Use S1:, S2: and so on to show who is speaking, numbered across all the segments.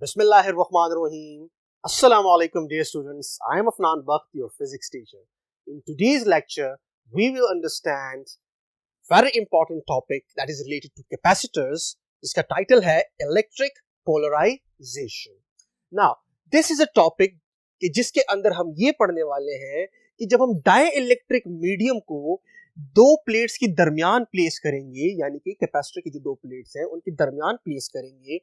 S1: Bismillahirrahmanirrahim. Assalamu alaikum, dear students. I am Afnan Bakht, your physics teacher. In today's lecture, we will understand very important topic that is related to capacitors. जिसका title है electric polarization. Now, this is a topic कि जिसके अंदर हम ये पढ़ने वाले हैं कि जब हम डाइइलेक्ट्रिक मीडियम को दो प्लेट्स के दरमियान प्लेस करेंगे, यानी कि कैपेसिटर की जो दो प्लेट्स हैं उनके दरमियान प्लेस करेंगे,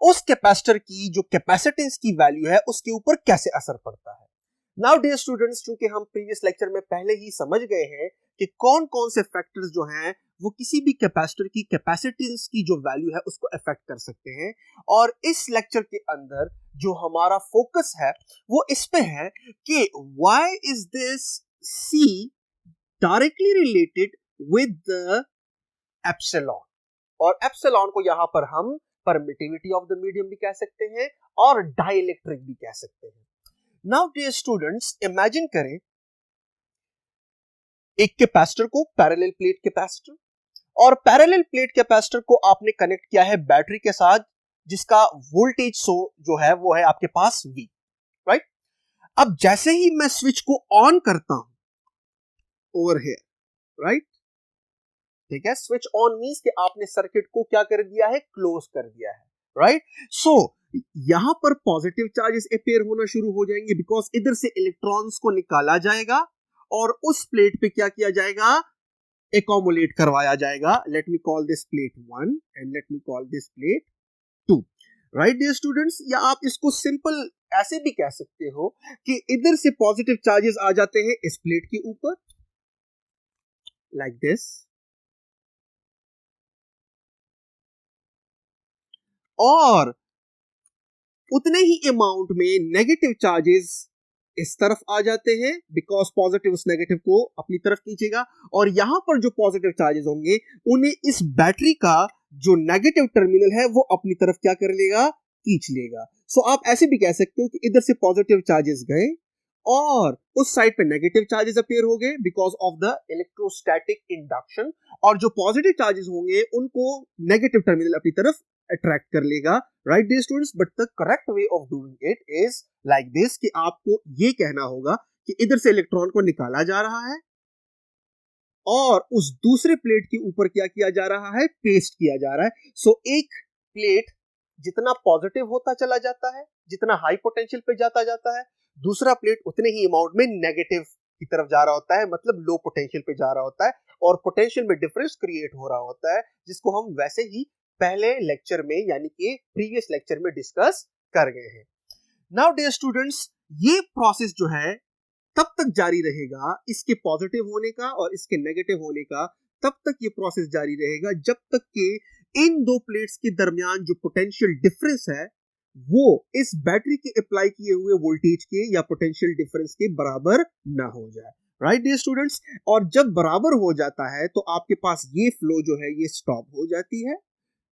S1: उस कैपेसिटर की जो कैपेसिटेंस की वैल्यू है उसके ऊपर कैसे असर पड़ता है। नाउ डियर स्टूडेंट्स, चूंकि हम प्रीवियस लेक्चर में पहले ही समझ गए हैं कि कौन कौन से फैक्टर्स जो हैं वो किसी भी कैपेसिटर की कैपेसिटेंस की जो वैल्यू है उसको अफेक्ट कर सकते हैं, और इस लेक्चर के अंदर जो हमारा फोकस है वो इस पे है कि why is this C directly related with the epsilon, और एप्सिलॉन को यहां पर हम परमिटिविटी ऑफ द मीडियम भी कह सकते हैं और डाइइलेक्ट्रिक भी कह सकते हैं। नाउ डियर स्टूडेंट्स, इमेजिन करें एक कैपेसिटर को, पैरेलल प्लेट कैपेसिटर, और पैरेलल प्लेट कैपेसिटर को आपने कनेक्ट किया है बैटरी के साथ जिसका वोल्टेज जो है वो है आपके पास V, राइट। अब जैसे ही मैं स्विच को ऑन करता हूं ओवर हियर, राइट, ठीक है, स्विच ऑन मींस कि आपने सर्किट को क्या कर दिया है, क्लोज कर दिया है, राइट। सो यहां पर पॉजिटिव चार्जेस अपीयर होना शुरू हो जाएंगे बिकॉज इधर से इलेक्ट्रॉन्स को निकाला जाएगा और उस प्लेट पे क्या किया जाएगा, एकोमुलेट करवाया जाएगा। Let me call this plate 1 and let me call this plate 2, right dear students. या आप इसको सिंपल ऐसे भी कह सकते हो कि इधर से पॉजिटिव चार्जेस आ जाते हैं इस प्लेट के ऊपर, लाइक दिस, और उतने ही अमाउंट में नेगेटिव चार्जेस इस तरफ आ जाते हैं बिकॉज पॉजिटिव उस नेगेटिव को अपनी तरफ खींचेगा, और यहां पर जो पॉजिटिव चार्जेस होंगे उन्हें इस बैटरी का जो नेगेटिव टर्मिनल है वो अपनी तरफ क्या कर लेगा, खींच लेगा। सो आप ऐसे भी कह सकते हो कि इधर से पॉजिटिव चार्जेस गए और उस साइड पे नेगेटिव चार्जेस अपीयर हो गए because of the electrostatic induction, और जो पॉजिटिव चार्जेस होंगे उनको नेगेटिव टर्मिनल अपनी तरफ अट्रैक्ट कर लेगा, right dear students. But the correct way of doing it is like this कि आपको ये कहना होगा कि इधर से इलेक्ट्रॉन को निकाला जा रहा है और उस दूसरे प्लेट के ऊपर क्या किया जा रहा है, पेस्ट किया जा रहा है। सो एक प्लेट जितना पॉजिटिव होता चला जाता है, जितना हाई पोटेंशियल पे जाता जाता है, दूसरा प्लेट उतने ही अमाउंट में नेगेटिव की तरफ जा रहा होता है, मतलब लो पोटेंशियल पे जा रहा होता है, और पोटेंशियल में डिफरेंस क्रिएट हो रहा होता है जिसको हम वैसे ही पहले लेक्चर में यानी कि प्रीवियस लेक्चर में डिस्कस कर गए हैं। नाउ डियर स्टूडेंट्स, ये प्रोसेस जो है तब तक जारी रहेगा, इसके पॉजिटिव होने का और इसके नेगेटिव होने का तब तक ये प्रोसेस जारी रहेगा जब तक कि इन दो प्लेट्स के दरमियान जो पोटेंशियल डिफरेंस है वो इस बैटरी के अप्लाई किए हुए वोल्टेज के या पोटेंशियल डिफरेंस के बराबर ना हो जाए, राइट डियर स्टूडेंट्स। और जब बराबर हो जाता है तो आपके पास ये फ्लो जो है ये स्टॉप हो जाती है,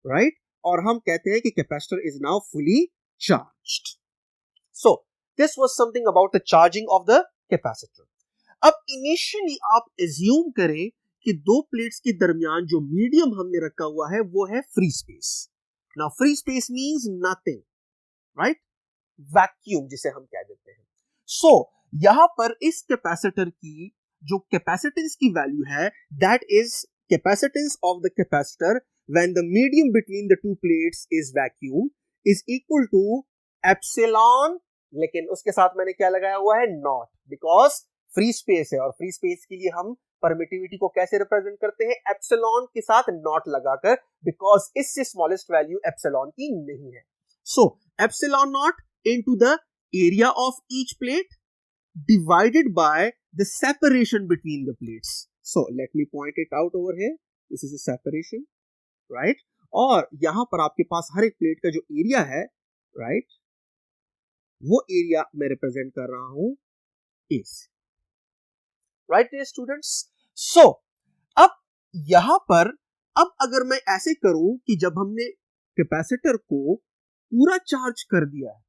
S1: राइट, और हम कहते हैं कि capacitor is now fully charged. So this was something about the charging of the capacitor. अब इनिशियली आप एज्यूम करें कि दो प्लेट्स के दरमियान जो मीडियम हमने रखा हुआ है वो है free space. Now free space means nothing, right, vacuum जिसे हम कह देते हैं। सो यहां पर इस कैपेसिटर की जो कैपेसिटेंस की वैल्यू है that is capacitance of the capacitor when the medium between the two plates is vacuum is equal to epsilon, लेकिन उसके साथ मैंने क्या लगाया हुआ है, नॉट, बिकॉज फ्री स्पेस है और फ्री स्पेस के लिए हम परमिटिविटी को कैसे रिप्रेजेंट करते हैं, एप्सिलॉन के साथ नॉट लगाकर, बिकॉज इससे स्मॉलेस्ट वैल्यू एप्सिलॉन की नहीं है। So epsilon naught into the area of each plate divided by the separation between the plates. So let me point it out over here. This is a separation, right, और यहां पर आपके पास हर एक plate का जो एरिया है, right, वो area मैं रिप्रेजेंट कर रहा हूं इस, राइट डियर स्टूडेंट्स। सो अब यहां पर अब अगर मैं ऐसे करूं कि जब हमने कैपेसिटर को पूरा चार्ज कर दिया है,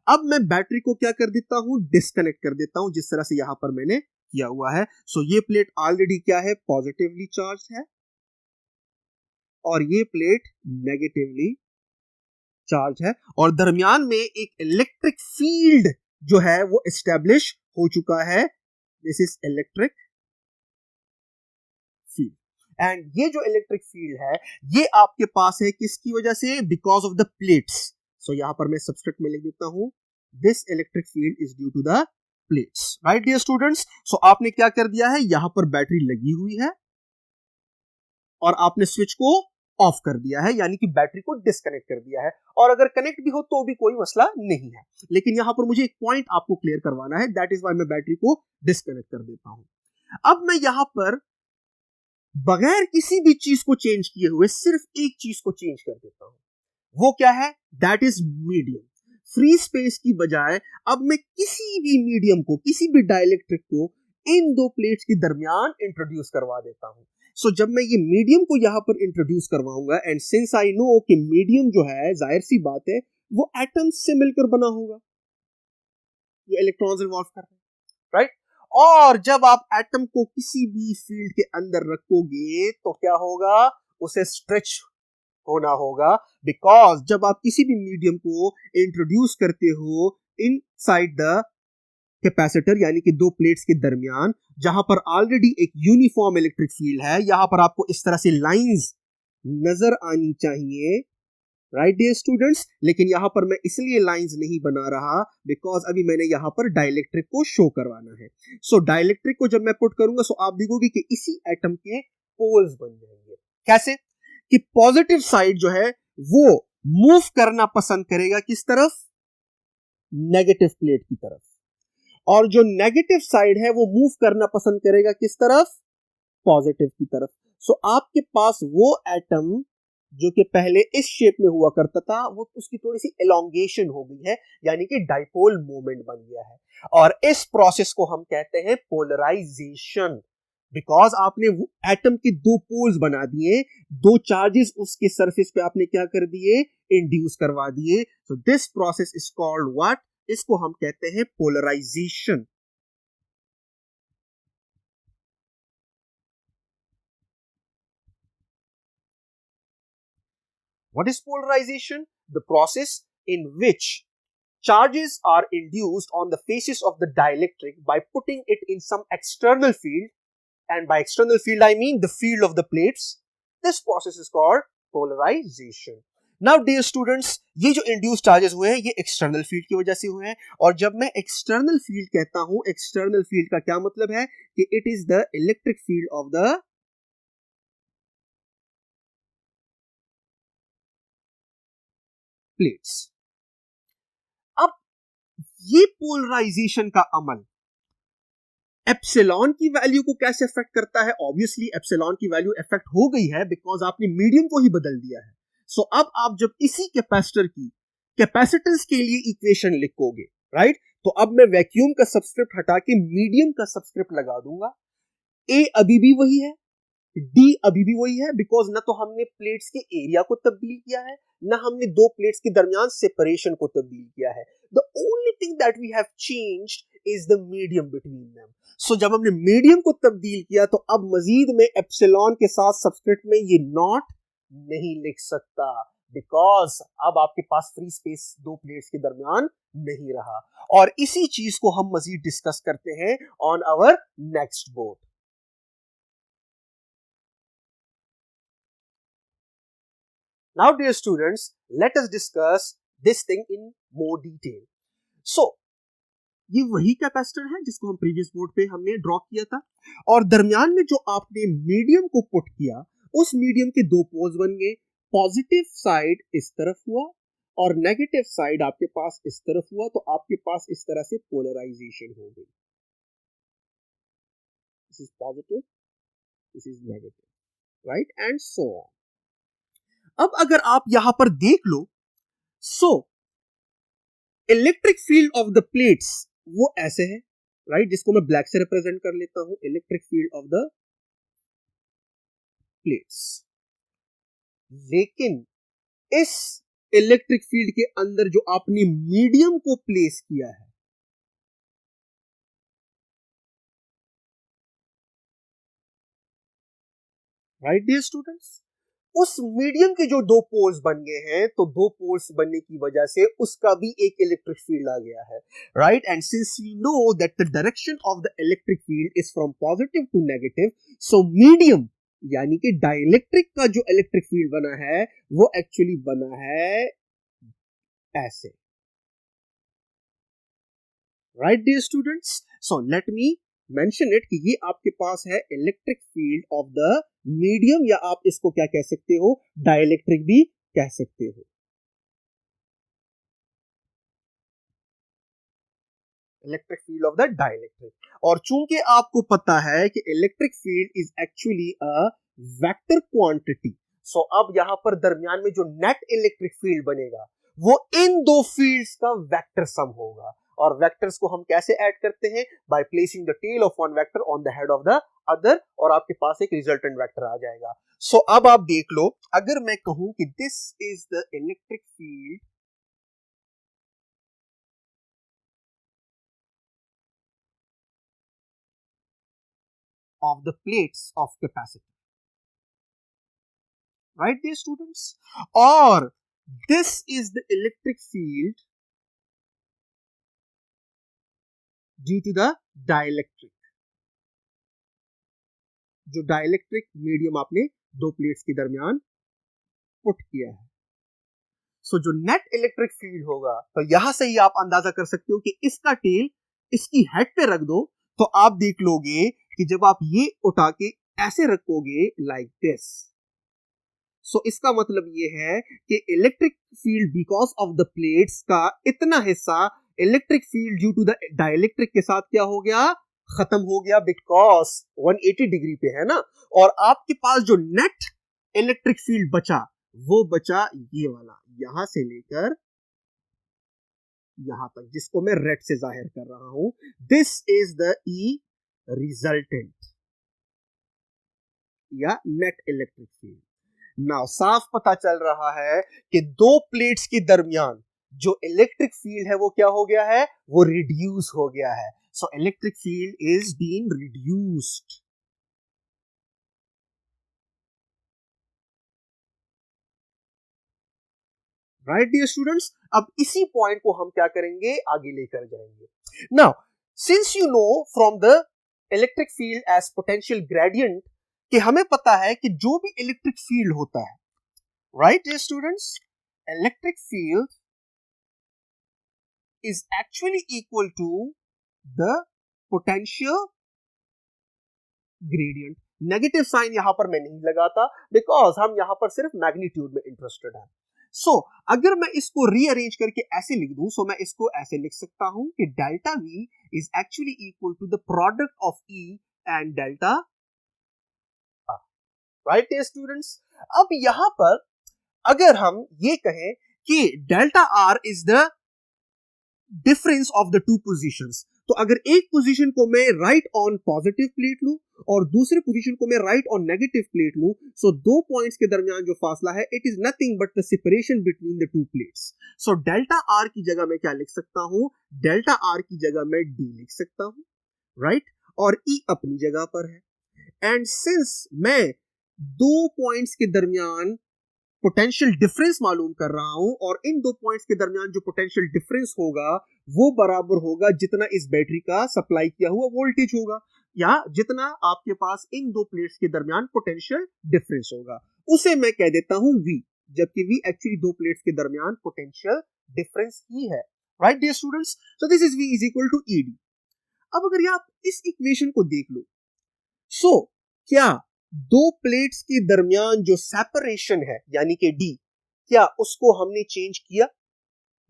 S1: अब मैं बैटरी को क्या कर देता हूं, डिस्कनेक्ट कर देता हूं, जिस तरह से यहां पर मैंने किया हुआ है। सो ये प्लेट ऑलरेडी क्या है, पॉजिटिवली चार्ज है, और ये प्लेट नेगेटिवली चार्ज है और दरमियान में एक इलेक्ट्रिक फील्ड जो है वो एस्टेब्लिश हो चुका है। This is electric field and ये जो इलेक्ट्रिक फील्ड है ये आपके पास है किसकी वजह से? Because of the plates. So यहां पर मैं सबस्क्रिप्ट में लिख देता हूं this electric field is due to the plates. Right dear students, so आपने क्या कर दिया है, यहां पर बैटरी लगी हुई है और आपने स्विच को ऑफ कर दिया है, यानी कि बैटरी को डिस्कनेक्ट कर दिया है। और अगर कनेक्ट भी हो तो भी कोई मसला नहीं है, लेकिन यहां पर मुझे एक पॉइंट आपको क्लियर करवाना है, दैट इज व्हाई मैं बैटरी को डिस्कनेक्ट कर देता हूं। अब मैं यहां पर बगैर किसी भी चीज को चेंज किए हुए सिर्फ एक चीज को चेंज कर देता हूं, वो क्या है? That is medium. Free space की बजाय अब मैं किसी भी मीडियम को, किसी भी डाइलेक्ट्रिक को इन दो प्लेट्स के दरमियान इंट्रोड्यूस करवा देता हूं। सो जब मैं ये मीडियम को यहां पर इंट्रोड्यूस करवाऊंगा एंड सिंस आई नो कि मीडियम जो है जाहिर सी बात है वो एटम्स से मिलकर बना होगा, ये इलेक्ट्रॉन्स रिवॉल्व कर रहे हैं, राइट? और जब आप एटम को किसी भी फील्ड के अंदर रखोगे तो क्या होगा? उसे स्ट्रेच होना होगा, बिकॉज जब आप किसी भी मीडियम को इंट्रोड्यूस करते हो इनसाइड द कैपेसिटर यानी कि दो प्लेट्स के दरमियान जहां पर ऑलरेडी एक यूनिफॉर्म इलेक्ट्रिक फील्ड है, यहां पर आपको इस तरह से लाइंस नजर आनी चाहिए, राइट डियर स्टूडेंट्स। लेकिन यहां पर मैं इसलिए लाइंस नहीं बना रहा बिकॉज अभी मैंने यहां पर डाइलेक्ट्रिक को शो करवाना है। सो डाइलेक्ट्रिक को जब मैं पुट करूंगा सो आप देखोगे कि इसी एटम के पोल्स बन जाएंगे। कैसे? कि पॉजिटिव साइड जो है वो मूव करना पसंद करेगा किस तरफ? नेगेटिव प्लेट की तरफ, और जो नेगेटिव साइड है वो मूव करना पसंद करेगा किस तरफ? पॉजिटिव की तरफ। सो आपके पास वो एटम जो कि पहले इस शेप में हुआ करता था वो उसकी थोड़ी सी एलोंगेशन हो गई है, यानी कि डाइपोल मोमेंट बन गया है, और इस प्रोसेस को हम कहते हैं पोलराइजेशन। बिकॉज आपने एटम के दो पोल्स बना दिए, दो चार्जेस उसके सरफेस पे आपने क्या कर दिए? इंड्यूस करवा दिए। So this process is called what? इसको हम कहते हैं polarisation. What is polarization? The process in which charges are induced on the faces of the dielectric by putting it in some external field, and by external field I mean the field of the plates. This process is called polarization. Now dear students, ये जो induced charges हुए हैं ये external field की वजह से हुए हैं, और जब मैं external field कहता हूं, external field का क्या मतलब है? कि it is the electric field of the plates. अब ये पोलराइजेशन का अमल एप्सिलॉन की वैल्यू को कैसे इफेक्ट करता है? ऑब्वियसली एप्सिलॉन की वैल्यू इफेक्ट हो गई है बिकॉज आपने मीडियम को ही बदल दिया है। सो अब आप जब इसी कैपेसिटर की कैपेसिटेंस के लिए इक्वेशन लिखोगे, राइट, तो अब मैं वैक्यूम का सबस्क्रिप्ट हटा के मीडियम का सबस्क्रिप्ट लगा दूंगा। ए अभी भी वही है, डी अभी भी वही है, बिकॉज ना तो हमने प्लेट्स के एरिया को तब्दील किया है, ना हमने दो प्लेट्स के दरमियान सेपरेशन को तब्दील किया है। The only thing that we have changed is the medium between them. So जब हमने मीडियम को तब्दील किया तो अब मजीद में एप्सिलॉन के साथ सबस्क्रिप्ट में ये नॉट नहीं लिख सकता, बिकॉज अब आपके पास फ्री स्पेस दो प्लेट्स के दरमियान नहीं रहा। और इसी चीज को हम मजीद डिस्कस करते हैं on our next board. Now, dear students, let us discuss this thing in more detail. So, ये वही कैपेसिटर है जिसको हम प्रीवियस बोर्ड पे हमने ड्रॉ किया था, और दरमियान में जो आपने मीडियम को पुट किया उस मीडियम के दो पोल्स बन गए। पॉजिटिव साइड इस तरफ हुआ और नेगेटिव साइड आपके पास इस तरफ हुआ, तो आपके पास इस तरह से पोलराइजेशन हो गई। This is positive, this is negative, right, and so on. अब अगर आप यहां पर देख लो, so electric field of the plates वो ऐसे है, राइट, जिसको मैं ब्लैक से रिप्रेजेंट कर लेता हूं, electric field of the plates. लेकिन इस इलेक्ट्रिक फील्ड के अंदर जो आपने मीडियम को प्लेस किया है, राइट डियर स्टूडेंट्स, उस मीडियम के जो दो पोल्स बन गए हैं, तो दो पोल्स बनने की वजह से उसका भी एक इलेक्ट्रिक फील्ड आ गया है, right. And since we know that the direction of the electric field is from positive to negative, so medium यानी कि डाइलेक्ट्रिक का जो इलेक्ट्रिक फील्ड बना है वो एक्चुअली बना है ऐसे, right dear students. So let me mention it कि ये आपके पास है electric field of the medium, या आप इसको क्या कह सकते हो, डाइलेक्ट्रिक भी कह सकते हो। Electric field of the dielectric, और चूंकि आपको पता है कि electric field is actually a vector quantity, so अब यहां पर दरमियान में जो नेट इलेक्ट्रिक फील्ड बनेगा वो इन दो फील्ड्स का वेक्टर सम होगा। और वेक्टर्स को हम कैसे ऐड करते हैं, by placing the tail of one vector on the head of the other, और आपके पास एक रिजल्टेंट वेक्टर आ जाएगा। सो अब आप देख लो, अगर मैं कहूं कि this is the electric field of the plates of capacitor, right dear students, or this is the electric field due to the dielectric, जो डाइलेक्ट्रिक मीडियम आपने दो प्लेट्स के दरमियान पुट किया है। सो जो नेट इलेक्ट्रिक फील्ड होगा, तो यहां से ही आप अंदाजा कर सकते हो कि इसका टेल इसकी हेड पे रख दो तो आप देख लोगे कि जब आप ये उठा के ऐसे रखोगे लाइक दिस, सो इसका मतलब ये है कि electric field because of the plates का इतना हिस्सा electric field due to the dielectric के साथ क्या हो गया, खत्म हो गया, बिकॉज 180 डिग्री पे है ना। और आपके पास जो नेट इलेक्ट्रिक फील्ड बचा वो बचा ये वाला, यहां से लेकर यहां तक, जिसको मैं रेड से जाहिर कर रहा हूं। This is the E resultant या नेट इलेक्ट्रिक फील्ड। नाउ साफ पता चल रहा है कि दो प्लेट्स के दरमियान जो इलेक्ट्रिक फील्ड है वो क्या हो गया है, वो रिड्यूस हो गया है। So electric field is being reduced, right dear students. अब इसी पॉइंट को हम क्या करेंगे, आगे लेकर जाएंगे। Now since you know from the electric field as potential gradient, कि हमें पता है कि जो भी इलेक्ट्रिक फील्ड होता है, right dear students, electric field is actually equal to the potential gradient। Negative sign यहां पर मैं नहीं लगाता बिकॉज हम यहां पर सिर्फ मैग्नीट्यूड में इंटरेस्टेड हैं। सो अगर मैं इसको रीअरेंज करके ऐसे लिख दूं, सो मैं इसको ऐसे लिख सकता हूं कि delta V is actually equal to the product of E and delta R, right students. अब यहां पर अगर हम ये कहें कि delta R is the difference of the two positions, तो अगर एक पोजीशन को मैं राइट ऑन पॉजिटिव प्लेट लूं और दूसरे पोजीशन को मैं राइट ऑन नेगेटिव प्लेट लूं, सो दो पॉइंट्स के दरमियान जो फासला है it is nothing but the separation between the two plates. So delta R की जगह मैं क्या लिख सकता हूं, डेल्टा आर की जगह मैं डी लिख सकता हूं, राइट, और ई अपनी जगह पर है। एंड सिंस मैं दो पॉइंट्स के दरमियान पोटेंशियल डिफरेंस मालूम कर रहा हूं, और इन दो पॉइंट्स के दरमियान जो पोटेंशियल डिफरेंस होगा वो बराबर होगा जितना इस बैटरी का सप्लाई किया हुआ वोल्टेज होगा, या जितना आपके पास इन दो प्लेट्स के दरमियान पोटेंशियल डिफरेंस होगा, उसे मैं कह देता हूं V, जबकि V एक्चुअली दो प्लेट्स के दरमियान पोटेंशियल डिफरेंस ही है, right dear students. So this is V is equal to ED। अब अगर आप इस इक्वेशन को देख लो, सो क्या दो प्लेट्स के दरमियान जो सेपरेशन है यानी कि D, क्या उसको हमने चेंज किया?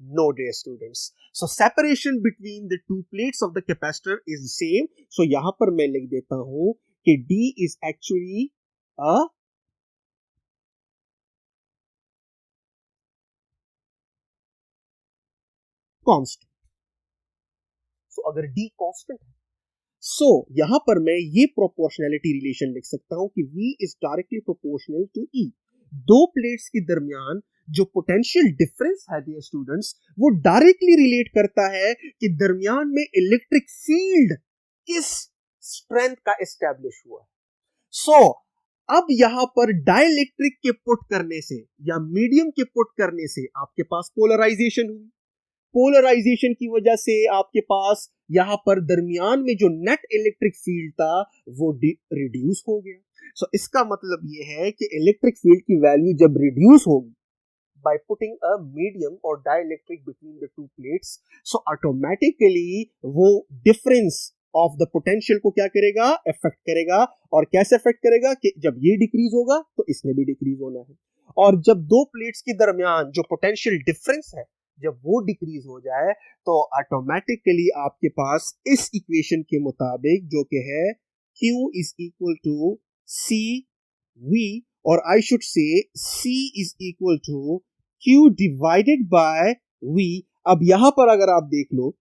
S1: No dear students. So separation between the two plates of the capacitor is same. So यहां पर मैं लिख देता हूं कि D is actually a constant. So अगर D कांस्टेंट है, सो यहां पर मैं ये प्रोपोर्शनैलिटी रिलेशन लिख सकता हूं कि V is directly proportional to E। दो प्लेट्स के दरमियान जो पोटेंशियल डिफरेंस है डियर स्टूडेंट्स, वो डायरेक्टली रिलेट करता है कि दरमियान में इलेक्ट्रिक फील्ड किस स्ट्रेंथ का एस्टैब्लिश हुआ है। सो अब यहां पर डाइलेक्ट्रिक के पुट करने से या मीडियम के पुट करने से आपके पास पोलराइजेशन हुई। पोलराइजेशन की वजह से आपके पास यहां पर दरमियान में जो नेट इलेक्ट्रिक फील्ड था वो रिड्यूस हो गया। सो इसका मतलब ये है कि इलेक्ट्रिक फील्ड की वैल्यू जब रिड्यूस होगी by putting a medium or dielectric between the two plates, so automatically वो difference of the potential को क्या करेगा, affect करेगा। और कैसे affect करेगा कि जब ये decrease होगा तो इसने भी decrease होना है, और जब दो प्लेट्स के दरमियान जो potential difference है जब वो डिक्रीज हो जाए तो ऑटोमेटिकली आपके पास इस इक्वेशन के मुताबिक जो कि है Q is equal to CV, और I should say C is equal to Q divided by V। अब यहां पर अगर आप देख लो,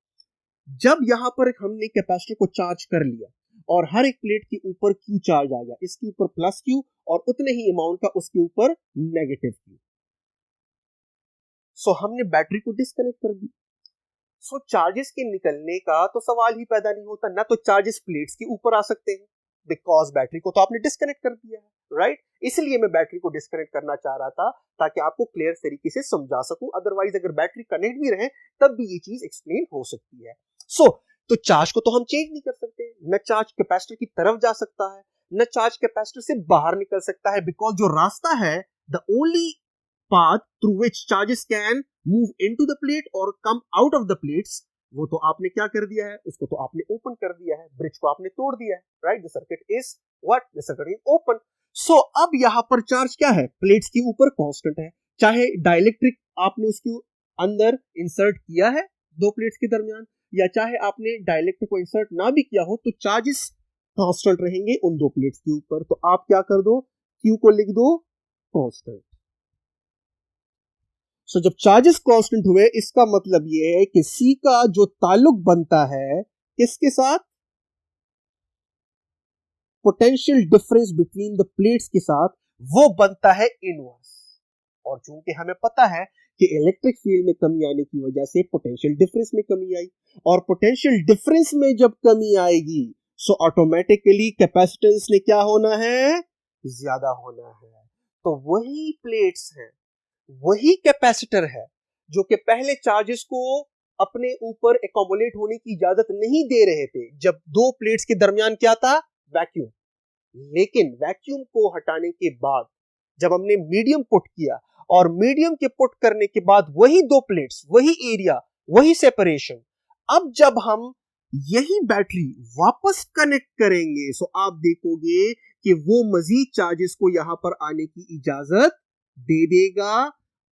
S1: जब यहां पर हमने कैपेसिटर को चार्ज कर लिया और हर एक प्लेट के ऊपर Q चार्ज आ गया, इसके ऊपर प्लस Q और उतने ही अमाउंट का उसके ऊपर नेगेटिव Q, सो हमने बैटरी को डिस्कनेक्ट कर दी। सो चार्जेस के निकलने का तो सवाल ही पैदा नहीं होता, ना तो चार्जेस प्लेट्स के ऊपर आ सकते हैं बिकॉज बैटरी को तो आपने डिस्कनेक्ट कर दिया है, राइट। इसलिए मैं बैटरी को डिस्कनेक्ट करना चाह रहा था ताकि आपको क्लियर तरीके से समझा सकूं, अदरवाइज अगर बैटरी कनेक्ट भी रहे तब भी ये चीज एक्सप्लेन हो सकती है। तो चार्ज को तो हम चेंज नहीं कर सकते, न चार्ज कैपेसिटर की तरफ जा सकता है न चार्ज कैपेसिटर से बाहर निकल सकता है, बिकॉज जो रास्ता है the only path through which charges can move into the plate or come out of the plates, वो तो आपने क्या कर दिया है, उसको तो आपने ओपन कर दिया है, ब्रिज को आपने तोड़ दिया है, right. The circuit is what, the circuit is open. So अब यहां पर चार्ज क्या है, प्लेट्स के ऊपर कांस्टेंट है, चाहे डाइलेक्ट्रिक आपने उसके अंदर इंसर्ट किया है दो प्लेट्स के दरमियान, या चाहे आपने डाइलेक्ट्रिक को इंसर्ट ना भी किया हो, तो चार्जेस कांस्टेंट रहेंगे उन दो प्लेट्स के ऊपर। तो आप क्या कर दो, Q को लिख दो कांस्टेंट। सो जब चार्जेस कांस्टेंट हुए इसका मतलब यह है कि C का जो ताल्लुक बनता है किसके साथ, potential difference between the plates के साथ, वो बनता है इनवर्स। और चूंकि हमें पता है कि इलेक्ट्रिक फील्ड में कमी आने की वजह से पोटेंशियल डिफरेंस में कमी आई, और पोटेंशियल डिफरेंस में जब कमी आएगी सो ऑटोमेटिकली कैपेसिटेंस ने क्या होना है, ज्यादा होना है। तो वही प्लेट्स हैं, वही कैपेसिटर है जो कि पहले चार्जेस को अपने ऊपर एकोमोलेट होने की इजाजत नहीं दे रहे थे जब दो प्लेट्स के दरमियान क्या था, वैक्यूम। लेकिन वैक्यूम को हटाने के बाद जब हमने मीडियम पुट किया और मीडियम के पुट करने के बाद वही दो प्लेट्स, वही एरिया, वही सेपरेशन, अब जब हम यही बैटरी वापस कनेक्ट करेंगे सो आप देखोगे कि वो मजीद चार्जेस को यहां पर आने की इजाजत दे देगा,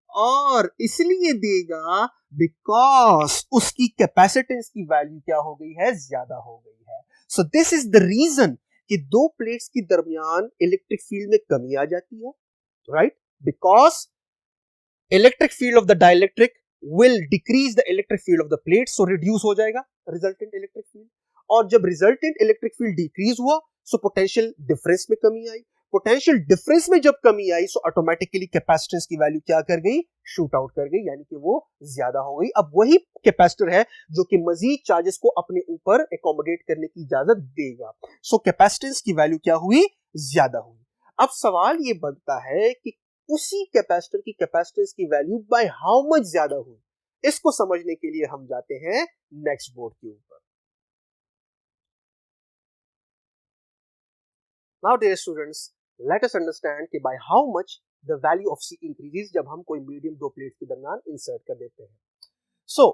S1: और इसलिए देगा बिकॉज उसकी कैपेसिटेंस की वैल्यू क्या हो गई है, ज्यादा हो गई है। So this is the reason कि दो प्लेट्स के दरमियान इलेक्ट्रिक फील्ड में कमी आ जाती है, right, because electric field of the dielectric will decrease the electric field of the plate, so reduce हो जाएगा रिजल्टेंट इलेक्ट्रिक फील्ड। और जब रिजल्टेंट इलेक्ट्रिक फील्ड डिक्रीज हुआ सो पोटेंशियल डिफरेंस में कमी आई, पोटेंशियल डिफरेंस में जब कमी आई सो ऑटोमेटिकली कैपेसिटेंस की वैल्यू क्या कर गई, शूट आउट कर गई, यानी कि वो ज्यादा हो गई। अब वही कैपेसिटर है जो कि मजीद चार्जेस को अपने ऊपर एकोमोडेट करने की इजाजत देगा, सो कैपेसिटेंस की वैल्यू क्या हुई, ज्यादा हुई। अब सवाल ये बनता है कि उसी कैपेसिटर की कैपेसिटेंस की वैल्यू बाय हाउ मच ज्यादा हुई, इसको समझने के लिए हम जाते हैं नेक्स्ट बोर्ड के ऊपर। Now dear students, let us understand कि by how much the value of C increases जब हम कोई मीडियम दो प्लेट्स के दरमियान इंसर्ट कर देते हैं। So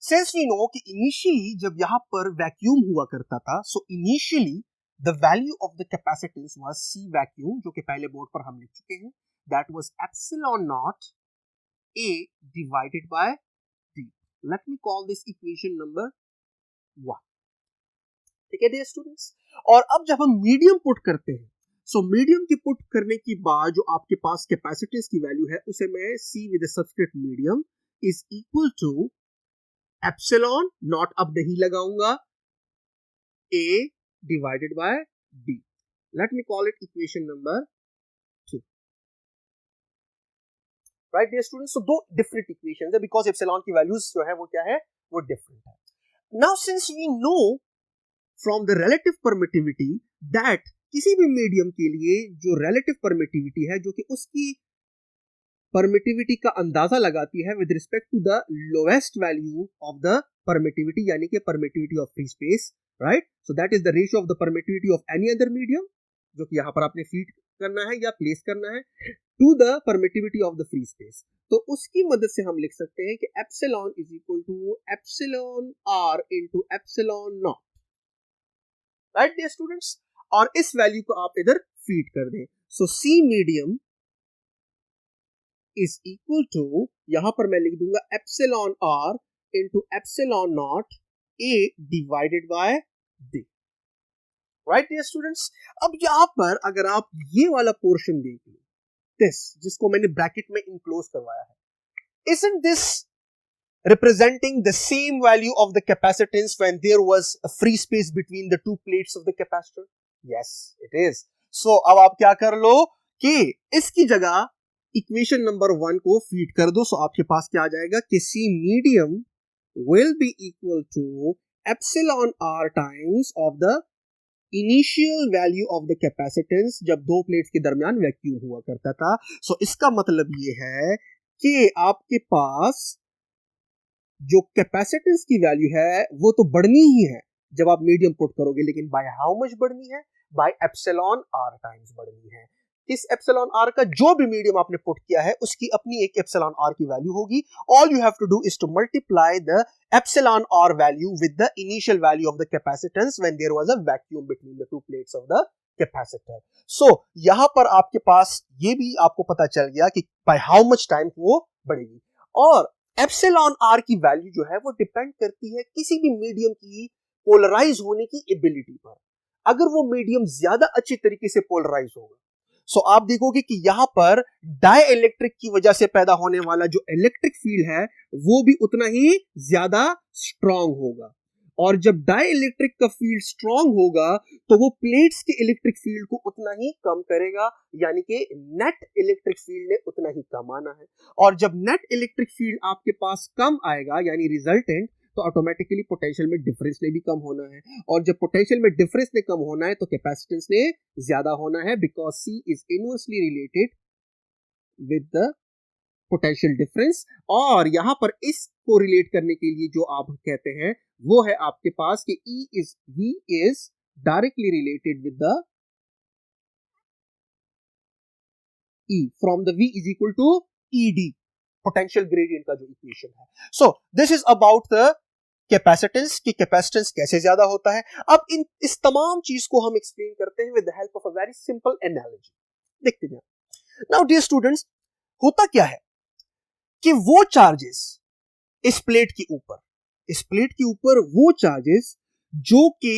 S1: since we know कि initially जब यहाँ पर वैक्यूम हुआ करता था, so initially the value of the capacitance was C vacuum, जो कि पहले बोर्ड पर हम लिख चुके हैं, that was epsilon naught A divided by D. Let me call this equation number 1. ठीक है डियर स्टूडेंट्स। और अब जब हम मीडियम पुट करते हैं सो मीडियम की पुट करने के बाद जो आपके पास कैपेसिटेंस की वैल्यू है उसे मैं C with subscript medium is equal to epsilon naught, अब नहीं लगाऊंगा, A divided by D। Let me call it equation number 2, right dear students. So दो डिफरेंट इक्वेशंस है बिकॉज एप्सिलॉन की वैल्यूज जो है वो क्या है, वो डिफरेंट है। Now since we know from the relative permittivity that किसी भी मीडियम के लिए जो रिलेटिव परमिटिविटी है, जो कि उसकी परमिटिविटी का अंदाजा लगाती है with respect to the lowest value of the permittivity, यानी कि permittivity of free space, right. So that is the ratio of the permittivity of any other medium, जो कि यहां पर आपने फीड करना है या प्लेस करना है, to the permittivity of the free space. तो उसकी मदद से हम लिख सकते हैं कि epsilon is equal to epsilon r into epsilon naught, right dear students. और इस वैल्यू को आप इधर फीड कर दें। So C medium is equal to, यहां पर मैं लिख दूंगा epsilon r into epsilon naught A divided by D, right dear students. अब यहां पर अगर आप ये वाला पोर्शन देख लो, दिस जिसको मैंने ब्रैकेट में इनक्लोज करवाया है, isn't this representing the same value of the capacitance when there was a free space between the two plates of the capacitor? Yes, it is. So अब आप क्या कर लो कि इसकी जगह इक्वेशन नंबर 1 को फीड कर दो। सो आपके पास क्या आ जाएगा कि C medium will be equal to epsilon r times of the initial value of the capacitance जब दो प्लेट्स के दरमियान वैक्यूम हुआ करता था। सो इसका मतलब ये है कि आपके पास जो कैपेसिटेंस की वैल्यू है वो तो बढ़नी ही है जब आप मीडियम पुट करोगे, लेकिन बाय हाउ मच बढ़नी है? बाय एप्सिलॉन आर टाइम्स बढ़नी है। इस एप्सिलॉन आर का जो भी मीडियम आपने पुट किया है उसकी अपनी एक एप्सिलॉन आर की वैल्यू होगी। All you have to do is to multiply the epsilon r value with the initial value of the capacitance when there was a vacuum between the two plates of the capacitor. So यहां पर आपके पास ये भी आपको पता चल गया कि by how much time वो बढ़ेगी। और epsilon r की वैल्यू जो है वो डिपेंड करती है किसी भी मीडियम की पोलराइज होने की एबिलिटी पर। अगर वो मीडियम ज्यादा अच्छी तरीके से पोलराइज होगा, सो आप देखोगे कि यहां पर डाइइलेक्ट्रिक की वजह से पैदा होने वाला जो इलेक्ट्रिक फील्ड है वो भी उतना ही ज्यादा स्ट्रांग होगा। और जब डाइइलेक्ट्रिक का फील्ड स्ट्रांग होगा तो वो प्लेट्स के इलेक्ट्रिक फील्ड को उतना ही कम करेगा, यानी कि नेट इलेक्ट्रिक फील्ड ने उतना ही कम आना है। और जब नेट इलेक्ट्रिक फील्ड आपके पास कम आएगा यानी रिजल्टेंट, तो ऑटोमेटिकली पोटेंशियल में डिफरेंस ने भी कम होना है। और जब पोटेंशियल में डिफरेंस ने कम होना है तो कैपेसिटेंस ने ज्यादा होना है, because C is inversely related with the potential difference. और यहां पर इसको रिलेट करने के लिए जो आप कहते हैं वो है आपके पास कि V is directly related with the E, from the V is equal to ED, potential gradient का जो इक्वेशन है। So this is about the capacitance, कि कैपेसिटेंस कैसे ज्यादा होता है। अब इस तमाम चीज को हम एक्सप्लेन करते हैं with the help of a very simple analogy. देखते हैं। नाउ डियर स्टूडेंट्स, होता क्या है कि वो चार्जेस इस प्लेट के ऊपर वो चार्जेस जो कि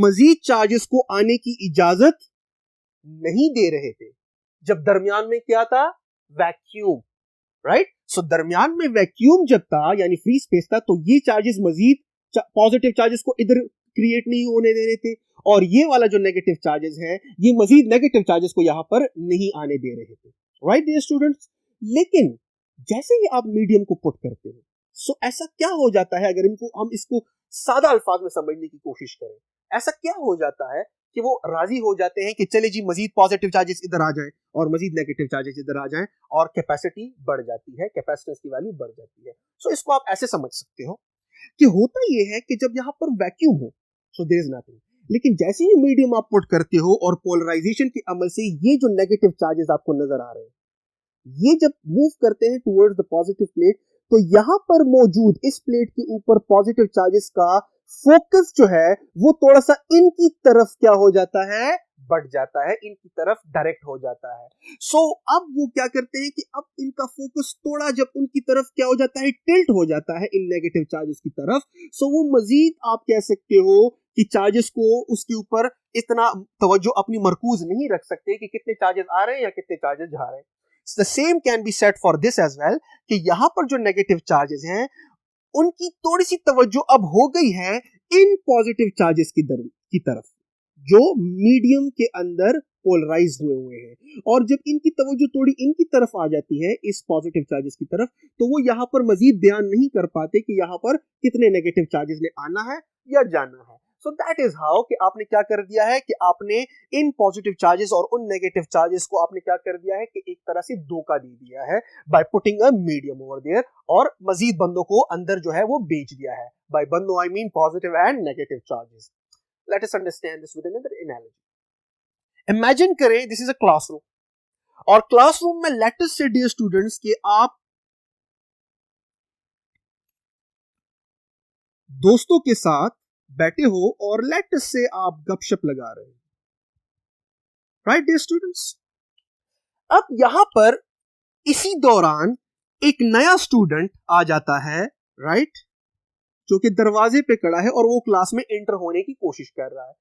S1: मजीद चार्जेस को आने की इजाजत नहीं दे रहे थे जब दरमियान में क्या था? Vacuum, right. सो दरमियान में वैक्यूम जब था यानी फ्री स्पेस था, तो ये चार्जेस मजीद पॉजिटिव चार्जेस को इधर क्रिएट नहीं होने दे रहे थे, और ये वाला जो नेगेटिव चार्जेस है ये मजीद नेगेटिव चार्जेस को यहां पर नहीं आने दे रहे थे, राइट डियर स्टूडेंट्स। लेकिन जैसे ही आप मीडियम को पुट करते हो, सो ऐसा क्या हो जाता है, अगर हम इसको सादा अल्फाज में समझने की कोशिश करें, ऐसा क्या हो जाता है कि वो राजी हो जाते हैं कि चले जी मजीद पॉजिटिव चार्जेस इधर आ जाएं और मजीद नेगेटिव चार्जेस इधर आ जाएं, और कैपेसिटी बढ़ जाती है, कैपेसिटेंस की वैल्यू बढ़ जाती है। सो इसको आप ऐसे समझ सकते हो कि होता ये है कि जब यहां पर वैक्यूम हो, सो देयर इज नथिंग, लेकिन जैसे ही मीडियम आप पुट करते हो और पोलराइजेशन के अमल से ये जो नेगेटिव चार्जेस आपको नजर आ रहे हैं, ये जब मूव करते हैं टुवर्ड्स द पॉजिटिव प्लेट, तो यहां पर मौजूद इस प्लेट के ऊपर पॉजिटिव चार्जेस का फोकस जो है वो थोड़ा सा इनकी तरफ क्या हो जाता है? बढ़ जाता है, इनकी तरफ डायरेक्ट हो जाता है। सो अब वो क्या करते हैं कि अब इनका फोकस थोड़ा जब उनकी तरफ क्या हो जाता है? टिल्ट हो जाता है इन नेगेटिव चार्जेस की तरफ। सो वो मजीद आप कह सकते हो कि चार्जेस को उसके ऊपर इतना तवज्जो अपनी मरकूज नहीं रख सकते कि कितने चार्जेस आ रहे हैं या कितने चार्जेस जा रहे हैं। The same can be said for this as well, कि यहां पर जो नेगेटिव चार्जेस हैं उनकी थोड़ी सी तवज्जो अब हो गई है इन पॉजिटिव चार्जेस की तरफ जो मीडियम के अंदर पोलराइज हुए हैं, और जब इनकी तवज्जो थोड़ी इनकी तरफ आ जाती है इस पॉजिटिव चार्जेस की तरफ, तो वो यहां पर मजीद ध्यान नहीं कर पाते कि यहां पर कितने नेगेटिव चार्जेस ने आना है या जाना है। सो दैट इज हाउ कि आपने क्या कर दिया है कि आपने इन पॉजिटिव चार्जेस और उन नेगेटिव चार्जेस को आपने क्या कर दिया है कि एक तरह से धोखा दे दिया है by putting a medium over there, और मजीद बंदों को अंदर जो है वो बेच दिया है. बाय बंदों I mean positive and negative charges. Let us understand this with another analogy. Imagine करें दिस इज अ क्लासरूम, और क्लासरूम में लेट अस से डियर स्टूडेंट्स कि आप दोस्तों के साथ बैठे हो और लेट अस से आप गपशप लगा रहे हो, राइट डियर स्टूडेंट्स. अब यहां पर इसी दौरान एक नया स्टूडेंट आ जाता है, राइट, जो कि दरवाजे पे खड़ा है और वो क्लास में एंटर होने की कोशिश कर रहा है,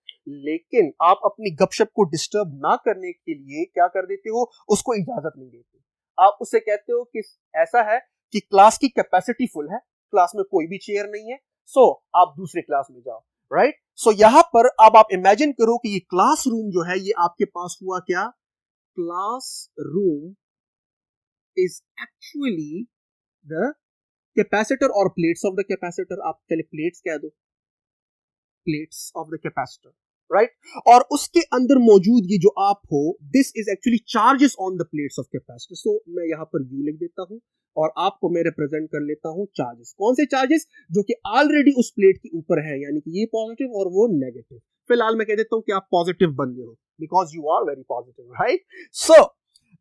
S1: लेकिन आप अपनी गपशप को डिस्टर्ब ना करने के लिए क्या कर देते हो, उसको इजाजत नहीं देते. आप उससे कहते हो कि ऐसा है कि क्लास की कैपेसिटी फुल है, क्लास में कोई भी चेयर नहीं है, सो आप दूसरे क्लास में जाओ, राइट. सो यहां पर अब आप इमेजिन करो कि ये क्लासरूम जो है ये आपके पास हुआ क्या, classroom is actually the capacitor और प्लेट्स ऑफ द कैपेसिटर. आप चले प्लेट्स कह दो, plates of the capacitor, right. और उसके अंदर मौजूद ये जो आप हो, this is actually charges on the plates of capacitor. So मैं यहां पर यू लिख देता हूं और आपको मैं रिप्रेजेंट कर लेता हूं चार्जेस. कौन से चार्जेस, जो कि ऑलरेडी उस प्लेट के ऊपर है, यानी कि ये पॉजिटिव और वो नेगेटिव. फिलहाल मैं कह देता हूं कि आप पॉजिटिव बन गए हो because you are very positive, right. So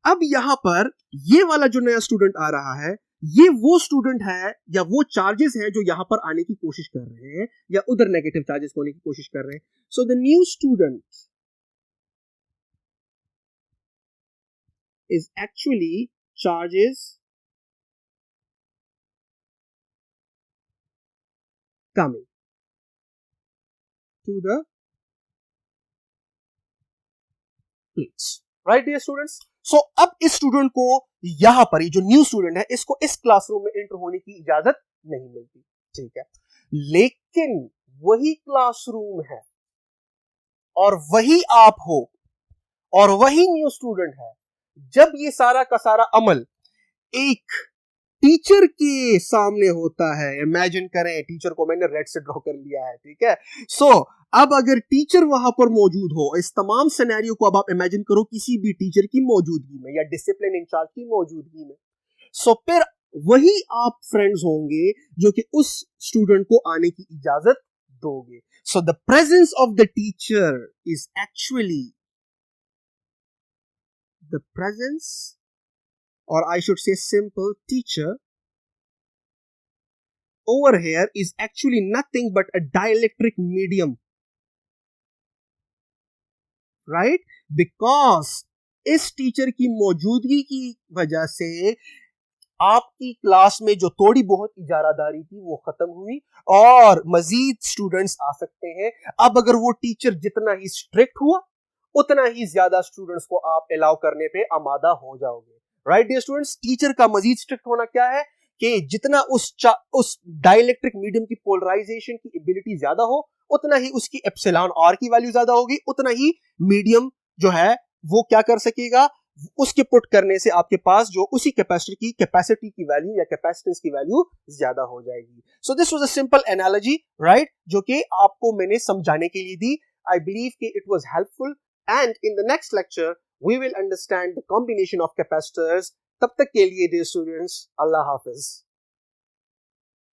S1: अब यहां पर ये वाला जो नया स्टूडेंट आ रहा है, ये वो स्टूडेंट है या वो चार्जेस है जो यहां पर आने की कोशिश कर रहे हैं या उधर नेगेटिव चार्जेस होने की कोशिश कर रहे हैं. So the new student is actually charges coming to the plates, right dear students. So अब इस स्टूडेंट को यहां पर, ये जो न्यू स्टूडेंट है, इसको इस क्लासरूम में एंटर होने की इजाजत नहीं मिलती, ठीक है. लेकिन वही क्लासरूम है और वही आप हो और वही न्यू स्टूडेंट है. जब ये सारा का सारा अमल एक टीचर के सामने होता है, इमेजिन करें टीचर को मैंने रेड से ड्रॉ कर लिया है, ठीक है. सो अब अगर टीचर वहां पर मौजूद हो, इस तमाम सिनेरियो को अब आप इमेजिन करो किसी भी टीचर की मौजूदगी में या डिसिप्लिन इंचार्ज की मौजूदगी में. सो फिर वही आप फ्रेंड्स होंगे जो कि उस स्टूडेंट को आने की इजाजत दोगे. So the presence of the teacher is actually the presence, or I should say simple, teacher over here is actually nothing but a dielectric medium, right. Because इस टीचर की मौजूदगी की वजह से आपकी क्लास में जो थोड़ी बहुत इजारादारी थी वो खत्म हुई और मजीद स्टूडेंट्स आ सकते हैं. अब अगर वो टीचर जितना ही स्ट्रिक्ट हुआ उतना ही ज्यादा स्टूडेंट्स को आप अलाउ करने पे आमादा हो जाओगे, राइट डियर स्टूडेंट्स. टीचर का मजीद स्ट्रिक्ट होना क्या है कि जितना उस डाइलेक्ट्रिक मीडियम की पोलराइजेशन की एबिलिटी ज्यादा हो, उतना ही उसकी एप्सिलॉन आर की वैल्यू ज्यादा होगी, उतना ही मीडियम जो है वो क्या कर सकेगा, उसके पुट करने से आपके पास जो उसी कैपेसिटर की कैपेसिटी की वैल्यू या कैपेसिटेंस की वैल्यू ज्यादा हो जाएगी. So this was a simple analogy, right, जो कि आपको मैंने समझाने के लिए दी. आई बिलीव कि it was helpful, and in the next lecture we will understand the combination of capacitors. तब तक के लिए dear students, Allah Hafiz.